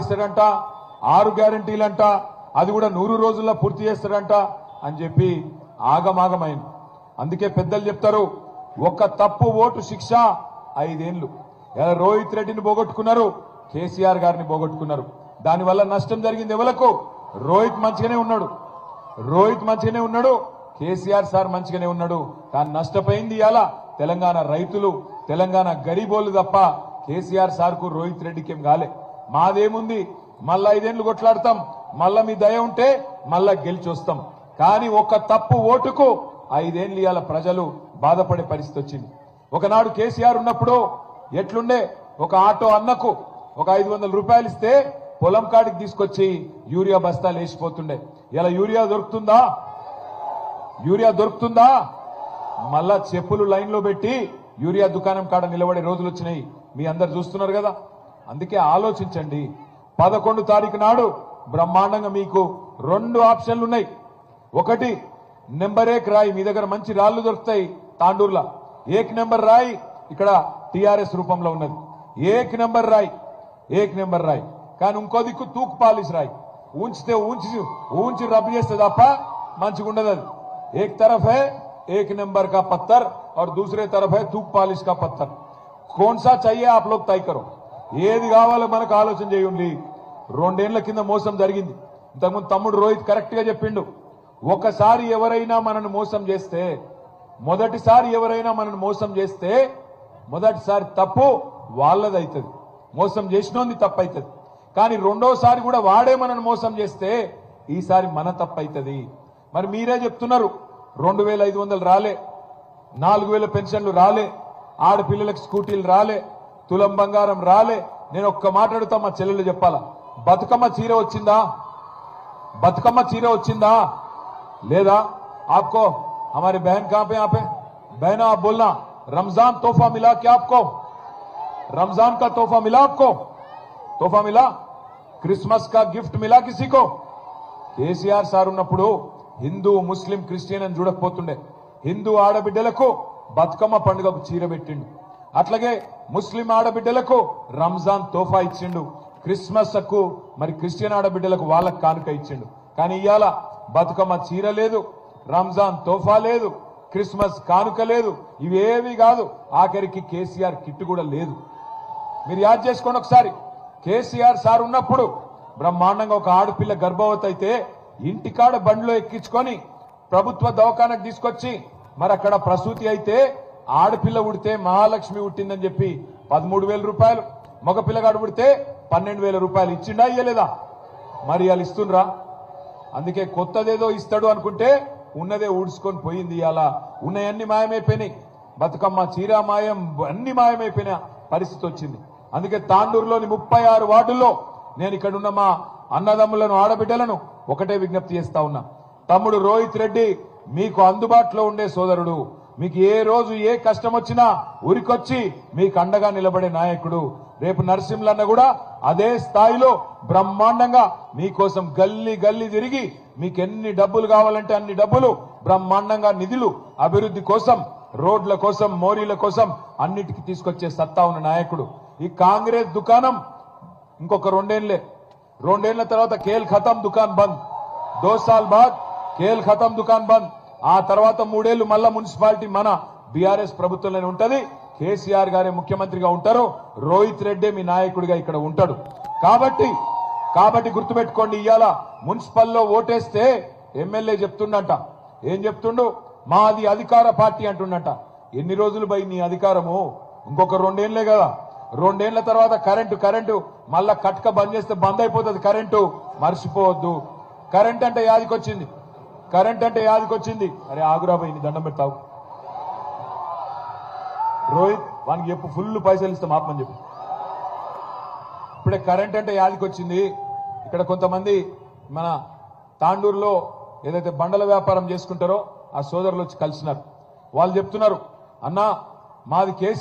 ఇస్తాడంట 6 గ్యారెంటీలంట అది కూడా 100 రోజుల్లో పూర్తి చేస్తాడంట అని చెప్పి ఆగమాగమైంది. అందుకే పెద్దలు చెప్తారు ఒక తప్పు ఓటు శిక్ష 5 ఏళ్లు. రోహిత్ రెడ్డిని పోగొట్టుకున్నారు, కేసీఆర్ గారిని పోగొట్టుకున్నారు. దానివల్ల నష్టం జరిగింది ఎవలకు? రోహిత్ మంచిగానే ఉన్నాడు, కేసీఆర్ సార్ మంచిగానే ఉన్నాడు. కానీ నష్టపోయింది ఇవాళ తెలంగాణ రైతులు, తెలంగాణ గరీబోళ్ళు తప్ప కేసీఆర్ సార్ కు రోహిత్ రెడ్డికి ఏం కాలే. మాదేముంది, మళ్ళా 5 ఏళ్లు కొట్లాడతాం, మళ్ళా మీ దయ ఉంటే మళ్ళా గెలిచి వస్తాం. కానీ ఒక తప్పు ఓటుకు 5 ఏళ్లు ఇవాళ ప్రజలు బాధపడే పరిస్థితి వచ్చింది. ఒకనాడు కేసీఆర్ ఉన్నప్పుడు ఎట్లుండే, ఒక ఆటో అన్నకు ఒక 500 రూపాయలు ఇస్తే పొలం కాడికి తీసుకొచ్చి యూరియా బస్తాలు వేసిపోతుండే. ఇలా యూరియా దొరుకుతుందా? మళ్ళా చెప్పులు లైన్ లో పెట్టి యూరియా దుకాణం కాడ నిలబడే రోజులు వచ్చినాయి. మీ అందరు చూస్తున్నారు కదా. అందుకే ఆలోచించండి. 11 తారీఖు నాడు బ్రహ్మాండంగా మీకు 2 ఆప్షన్లు ఉన్నాయి. ఒకటి నెంబర్ 1 రాయి, మీ దగ్గర మంచి రాళ్లు దొరుకుతాయి తాండూర్లా. 1 నెంబర్ రాయి ఇక్కడ టీఆర్ఎస్ రూపంలో ఉన్నది. 1 నెంబర్ రాయి. కానీ ఇంకో దిక్కు తూకు పాలిష్ రాయి. ఊంచితే ఊంచి రబ్ చేస్తే తప్ప మంచిగా ఉండదు. అది एक तरफ है 1 नंबर का पत्थर और दूसरे तरफ है तूक पालिश का पत्थर. कौन सा चाहिए आप लोग तय करो. ఏది కావాలో మనకు ఆలోచన చేయండి. 2 ఏళ్ల కింద మోసం జరిగింది. ఇంతకుముందు తమ్ముడు రోహిత్ కరెక్ట్ గా చెప్పిండు. ఒకసారి ఎవరైనా మనల్ని మోసం చేస్తే, మొదటిసారి తప్పు వాళ్ళదైతుంది, మోసం చేసినోంది తప్పు అవుతుంది. కానీ రెండోసారి కూడా వాడే మనల్ని మోసం చేస్తే ఈసారి మన తప్పు అవుతుంది. మరి మీరే చెప్తున్నారు 2500 రాలే, 4000 పెన్షన్లు రాలే, ఆడపిల్లలకు స్కూటీలు రాలే, తులం బంగారం రాలే. నేను ఒక్క మాట అడుగుతా, మా చెల్లెలు చెప్పాలా, బతుకమ్మ చీర వచ్చిందా లేదా? आपको हमारी बहन कहां पे, यहाँ पे बहना आप बोलना, रमजान तोहफा मिला क्या आपको? रमजान का तोहफा मिला आपको? तोहफा मिला? क्रिसमस का गिफ्ट मिला किसी को? కేసీఆర్ సార్ ఉన్నప్పుడు హిందూ ముస్లిం క్రిస్టియన్ అని చూడకపోతుండే. హిందూ ఆడబిడ్డలకు బతుకమ్మ పండుగకు చీర పెట్టిండు. అట్లాగే ముస్లిం ఆడబిడ్డలకు రంజాన్ తోఫా ఇచ్చిండు. క్రిస్మస్ కు మరి క్రిస్టియన్ ఆడబిడ్డలకు వాళ్ళకు కానుక ఇచ్చిండు. కానీ ఇవాళ బతుకమ్మ చీర లేదు, రంజాన్ తోఫా లేదు, క్రిస్మస్ కానుక లేదు, ఇవేవి కాదు. ఆఖరికి కేసీఆర్ కిట్ కూడా లేదు. మీరు యాద్ చేసుకోండి ఒకసారి. కేసీఆర్ సార్ ఉన్నప్పుడు బ్రహ్మాండంగా ఒక ఆడపిల్ల గర్భవతి అయితే ఇంటికాడ బండిలో ఎక్కించుకొని ప్రభుత్వ దవాఖానకు తీసుకొచ్చి, మరి అక్కడ ప్రసూతి అయితే ఆడపిల్ల ఉడితే మహాలక్ష్మి ఉట్టిందని చెప్పి 13,000 రూపాయలు, మగ పిల్లగాడు ఉడితే 12,000 రూపాయలు ఇచ్చిండా ఇయ్యలేదా? మరి వాళ్ళు ఇస్తుండ్రా? అందుకే కొత్తదేదో ఇస్తాడు అనుకుంటే ఉన్నదే ఊడ్చుకొని పోయింది. ఇవాళ ఉన్నయన్ని మాయమైపోయినాయి. బతుకమ్మ చీర మాయం, అన్ని మాయమైపోయిన పరిస్థితి వచ్చింది. అందుకే తాండూరులోని 36 వార్డుల్లో నేను ఇక్కడున్న మా అన్నదమ్ములను, ఆడబిడ్డలను ఒకటే విజ్ఞప్తి చేస్తా ఉన్నా. తమ్ముడు రోహిత్ రెడ్డి మీకు అందుబాటులో ఉండే సోదరుడు. మీకు ఏ రోజు ఏ కష్టం వచ్చినా ఉరికొచ్చి మీకు అండగా నిలబడే నాయకుడు. రేపు నరసింహులన్న కూడా అదే స్థాయిలో బ్రహ్మాండంగా మీకోసం గల్లీ గల్లీ తిరిగి మీకు ఎన్ని డబ్బులు కావాలంటే అన్ని డబ్బులు, బ్రహ్మాండంగా నిధులు అభివృద్ధి కోసం, రోడ్ల కోసం, మోరీల కోసం అన్నిటికీ తీసుకొచ్చే సత్తా ఉన్న నాయకుడు. ఈ కాంగ్రెస్ దుకాణం ఇంకొక 2 ఏళ్ల తర్వాత కేల్ ఖతం దుకాన్ బంద్. 2 साल बाद కేల్ ఖతం దుకాన్ బంద్. ఆ తర్వాత 3 ఏళ్లు మళ్ళా మున్సిపాలిటీ మన బీఆర్ఎస్ ప్రభుత్వంలోనే ఉంటది. కేసీఆర్ గారే ముఖ్యమంత్రిగా ఉంటారు, రోహిత్ రెడ్డి మీ నాయకుడిగా ఇక్కడ ఉంటాడు. కాబట్టి గుర్తుపెట్టుకోండి. ఇవాళ మున్సిపల్లో ఓటేస్తే ఎమ్మెల్యే చెప్తుండంట, ఏం చెప్తుండు? మాది అధికార పార్టీ అంటుండంట. ఎన్ని రోజులు పోయి నీ అధికారము? ఇంకొక 2 ఏళ్లే కదా. 2 ఏళ్ల తర్వాత కరెంటు మళ్ళా కట్క బంద్ చేస్తే బంద్ అయిపోతుంది కరెంటు. మర్చిపోవద్దు. కరెంట్ అంటే యాదికొచ్చింది. అరే ఆగురా పోయి నీ దండం పెడతావు. రోహిత్ వానికి చెప్పు, ఫుల్ పైసలు ఇస్తాం ఆపమని చెప్పి. ఇప్పుడే కరెంట్ అంటే యాదికొచ్చింది. ఇక్కడ కొంతమంది మన తాండూరులో ఏదైతే బండల వ్యాపారం చేసుకుంటారో ఆ సోదరులు వచ్చి కలిసినారు. వాళ్ళు చెప్తున్నారు, అన్నా మాది కేసీ